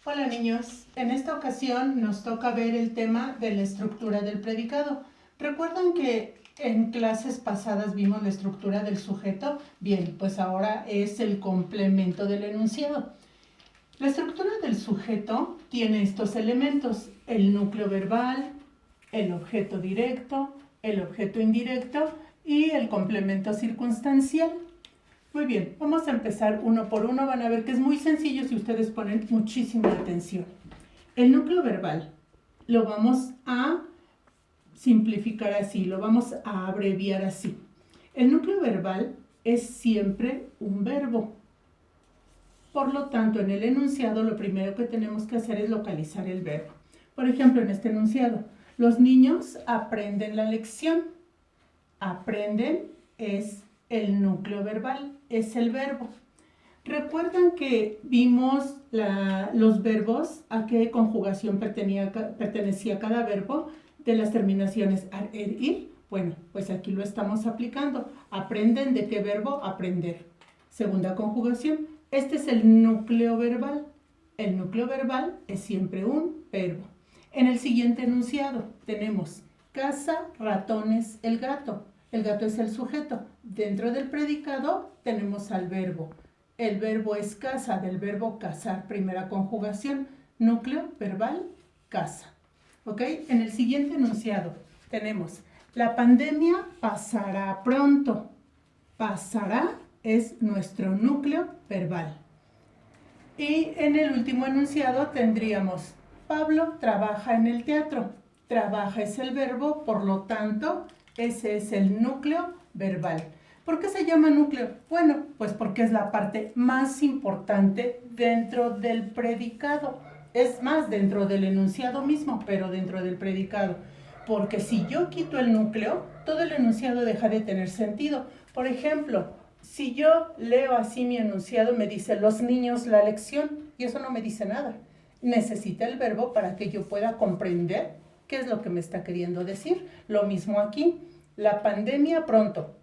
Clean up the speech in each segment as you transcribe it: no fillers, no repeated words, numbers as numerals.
Hola niños, en esta ocasión nos toca ver el tema de la estructura del predicado. ¿Recuerdan que en clases pasadas vimos la estructura del sujeto? Bien, pues ahora es el complemento del enunciado. La estructura del sujeto tiene estos elementos: el núcleo verbal, el objeto directo, el objeto indirecto y el complemento circunstancial. Muy bien, vamos a empezar uno por uno. Van a ver que es muy sencillo si ustedes ponen muchísima atención. El núcleo verbal lo vamos a simplificar así, lo vamos a abreviar así. El núcleo verbal es siempre un verbo. Por lo tanto, en el enunciado lo primero que tenemos que hacer es localizar el verbo. Por ejemplo, en este enunciado, los niños aprenden la lección. Aprenden es el núcleo verbal, es el verbo. ¿Recuerdan que vimos los verbos, a qué conjugación pertenecía cada verbo de las terminaciones ar, er, ir? Bueno, pues aquí lo estamos aplicando. ¿Aprenden de qué verbo? Aprender. Segunda conjugación. Este es el núcleo verbal. El núcleo verbal es siempre un verbo. En el siguiente enunciado tenemos casa, ratones, el gato. El gato es el sujeto. Dentro del predicado tenemos al verbo. El verbo es casa, del verbo cazar, primera conjugación. Núcleo verbal, casa. ¿Ok? En el siguiente enunciado tenemos: la pandemia pasará pronto. Pasará es nuestro núcleo verbal. Y en el último enunciado tendríamos: Pablo trabaja en el teatro. Trabaja es el verbo, por lo tanto, ese es el núcleo verbal. ¿Por qué se llama núcleo? Bueno, pues porque es la parte más importante dentro del predicado. Es más, dentro del enunciado mismo, pero dentro del predicado. Porque si yo quito el núcleo, todo el enunciado deja de tener sentido. Por ejemplo, si yo leo así mi enunciado, me dice los niños la lección, y eso no me dice nada. Necesita el verbo para que yo pueda comprender qué es lo que me está queriendo decir. Lo mismo aquí, la pandemia pronto.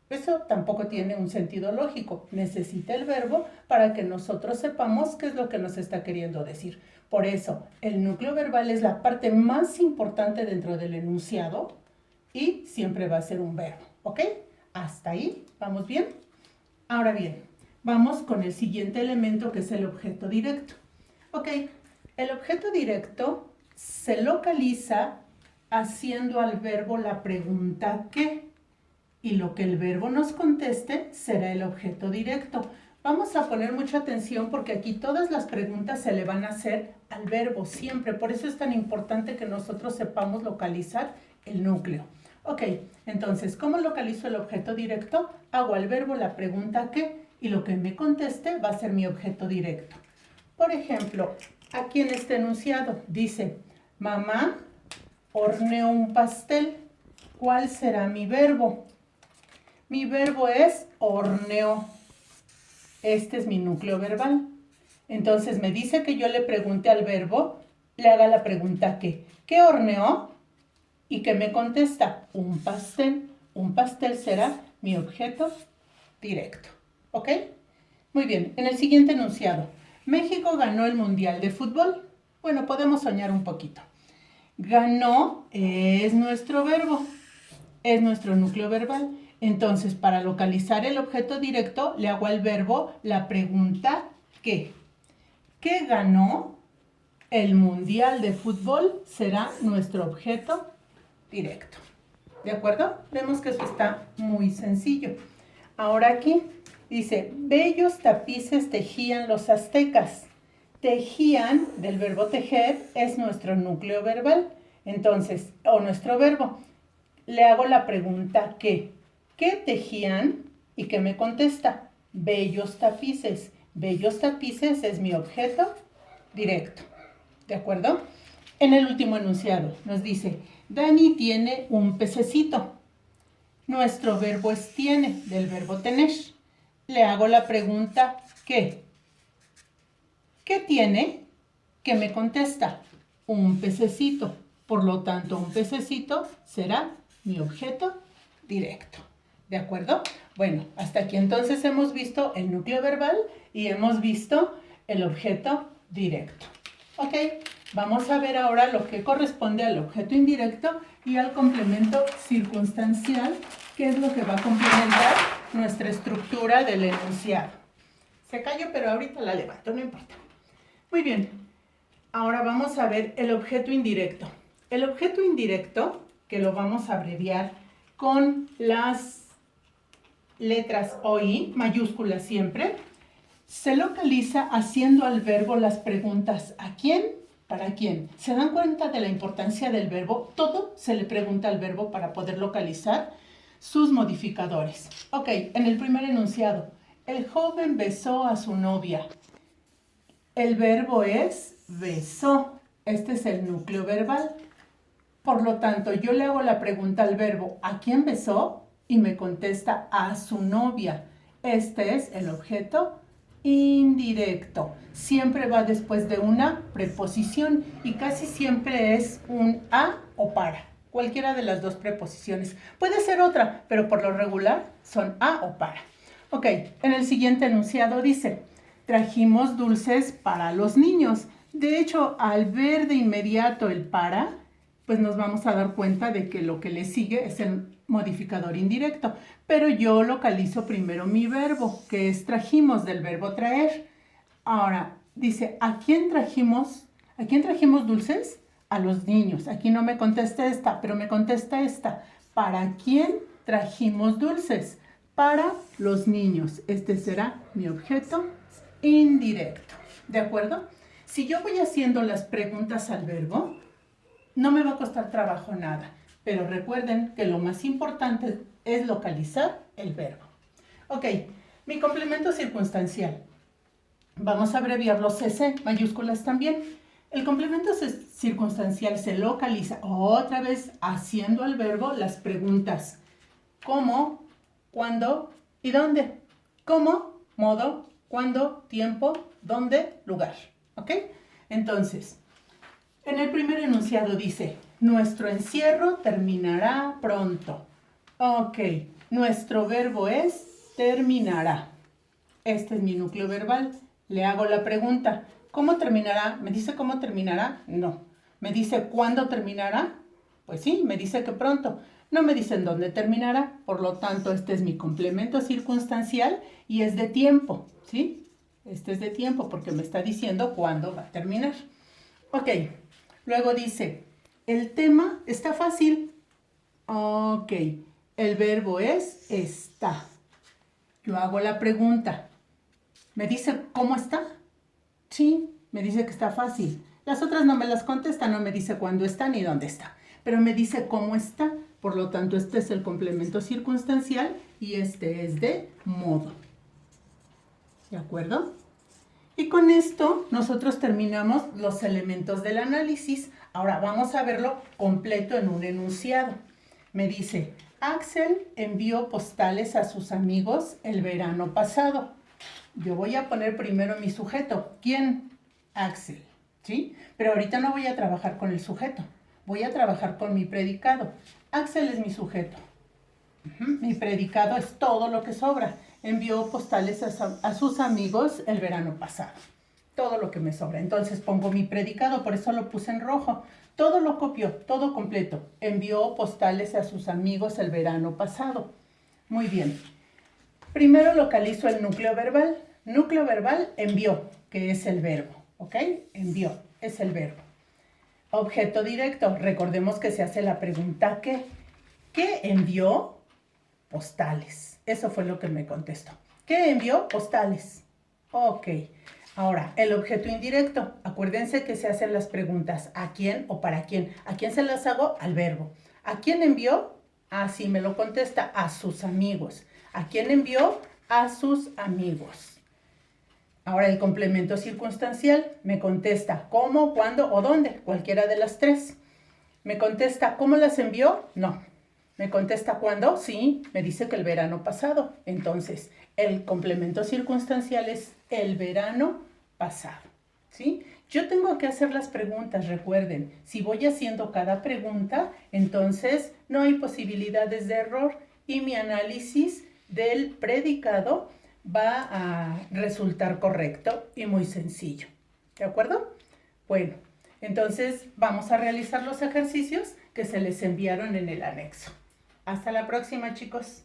Eso tampoco tiene un sentido lógico. Necesita el verbo para que nosotros sepamos qué es lo que nos está queriendo decir. Por eso, el núcleo verbal es la parte más importante dentro del enunciado y siempre va a ser un verbo. ¿Ok? ¿Hasta ahí? ¿Vamos bien? Ahora bien, vamos con el siguiente elemento, que es el objeto directo. Ok, el objeto directo se localiza haciendo al verbo la pregunta ¿qué? Y lo que el verbo nos conteste será el objeto directo. Vamos a poner mucha atención porque aquí todas las preguntas se le van a hacer al verbo siempre. Por eso es tan importante que nosotros sepamos localizar el núcleo. Ok, entonces, ¿cómo localizo el objeto directo? Hago al verbo la pregunta ¿qué? Y lo que me conteste va a ser mi objeto directo. Por ejemplo, aquí en este enunciado dice: mamá horneó un pastel. ¿Cuál será mi verbo? Mi verbo es horneó. Este es mi núcleo verbal. Entonces me dice que yo le pregunte al verbo, le haga la pregunta ¿qué? ¿Qué horneó? Y que me contesta: un pastel. Un pastel será mi objeto directo. ¿Ok? Muy bien, en el siguiente enunciado: México ganó el Mundial de Fútbol. Bueno, podemos soñar un poquito. Ganó es nuestro verbo, es nuestro núcleo verbal. Entonces, para localizar el objeto directo, le hago al verbo la pregunta ¿qué? ¿Qué ganó? El Mundial de Fútbol será nuestro objeto directo. ¿De acuerdo? Vemos que eso está muy sencillo. Ahora aquí dice: bellos tapices tejían los aztecas. Tejían, del verbo tejer, es nuestro núcleo verbal. Entonces, o nuestro verbo. Le hago la pregunta ¿qué? ¿Qué tejían? Y que me contesta: bellos tapices. Bellos tapices es mi objeto directo. ¿De acuerdo? En el último enunciado nos dice: Dani tiene un pececito. Nuestro verbo es tiene, del verbo tener. Le hago la pregunta ¿qué? ¿Qué tiene? Que me contesta: un pececito. Por lo tanto, un pececito será mi objeto directo. ¿De acuerdo? Bueno, hasta aquí entonces hemos visto el núcleo verbal y hemos visto el objeto directo. Ok, vamos a ver ahora lo que corresponde al objeto indirecto y al complemento circunstancial, que es lo que va a complementar nuestra estructura del enunciado. Se cayó, pero ahorita la levanto, no importa. Muy bien, ahora vamos a ver el objeto indirecto. El objeto indirecto, que lo vamos a abreviar con las letras O, I, mayúsculas siempre, se localiza haciendo al verbo las preguntas ¿a quién? ¿Para quién? ¿Se dan cuenta de la importancia del verbo? Todo se le pregunta al verbo para poder localizar sus modificadores. Ok, en el primer enunciado, el joven besó a su novia. El verbo es besó. Este es el núcleo verbal. Por lo tanto, yo le hago la pregunta al verbo ¿a quién besó? Y me contesta a su novia. Este es el objeto indirecto. Siempre va después de una preposición y casi siempre es un a o para. Cualquiera de las dos preposiciones. Puede ser otra, pero por lo regular son a o para. Ok, en el siguiente enunciado dice, trajimos dulces para los niños. De hecho, al ver de inmediato el para, pues nos vamos a dar cuenta de que lo que le sigue es el modificador indirecto. Pero yo localizo primero mi verbo, que es trajimos, del verbo traer. Ahora, dice, ¿a quién trajimos dulces? A los niños. Aquí no me contesta esta, pero me contesta esta. ¿Para quién trajimos dulces? Para los niños. Este será mi objeto indirecto. ¿De acuerdo? Si yo voy haciendo las preguntas al verbo, no me va a costar trabajo nada, pero recuerden que lo más importante es localizar el verbo. Ok, mi complemento circunstancial. Vamos a abreviarlo CC, mayúsculas también. El complemento circunstancial se localiza otra vez haciendo al verbo las preguntas ¿cómo?, ¿cuándo? ¿Y dónde? ¿Cómo? Modo, ¿cuándo? Tiempo, ¿dónde? Lugar. ¿Ok? Entonces, en el primer enunciado dice, nuestro encierro terminará pronto. Ok, nuestro verbo es terminará. Este es mi núcleo verbal. Le hago la pregunta, ¿cómo terminará? ¿Me dice cómo terminará? No. ¿Me dice cuándo terminará? Pues sí, me dice que pronto. No me dice en dónde terminará. Por lo tanto, este es mi complemento circunstancial y es de tiempo, ¿sí? Este es de tiempo porque me está diciendo cuándo va a terminar. Ok. Luego dice, el tema está fácil. Ok, el verbo es está. Yo hago la pregunta. ¿Me dice cómo está? Sí, me dice que está fácil. Las otras no me las contesta, no me dice cuándo está ni dónde está. Pero me dice cómo está. Por lo tanto, este es el complemento circunstancial y este es de modo. ¿De acuerdo? Y con esto nosotros terminamos los elementos del análisis. Ahora vamos a verlo completo en un enunciado. Me dice, Axel envió postales a sus amigos el verano pasado. Yo voy a poner primero mi sujeto. ¿Quién? Axel. ¿Sí? Pero ahorita no voy a trabajar con el sujeto. Voy a trabajar con mi predicado. Axel es mi sujeto. Mi predicado es todo lo que sobra. Envió postales a sus amigos el verano pasado. Todo lo que me sobra. Entonces pongo mi predicado, por eso lo puse en rojo. Todo lo copió, todo completo. Envió postales a sus amigos el verano pasado. Muy bien. Primero localizo el núcleo verbal. Núcleo verbal, envió, que es el verbo. ¿Ok? Envió, es el verbo. Objeto directo. Recordemos que se hace la pregunta ¿qué? ¿Qué envió? Postales. Eso fue lo que me contestó. ¿Qué envió? Postales. Ok. Ahora, el objeto indirecto. Acuérdense que se hacen las preguntas ¿a quién o para quién? ¿A quién se las hago? Al verbo. ¿A quién envió? Así me lo contesta. A sus amigos. ¿A quién envió? A sus amigos. Ahora, el complemento circunstancial me contesta ¿cómo, cuándo o dónde? Cualquiera de las tres. ¿Me contesta cómo las envió? No. ¿Me contesta cuándo? Sí, me dice que el verano pasado. Entonces, el complemento circunstancial es el verano pasado. ¿Sí? Yo tengo que hacer las preguntas, recuerden. Si voy haciendo cada pregunta, entonces no hay posibilidades de error y mi análisis del predicado va a resultar correcto y muy sencillo. ¿De acuerdo? Bueno, entonces vamos a realizar los ejercicios que se les enviaron en el anexo. Hasta la próxima, chicos.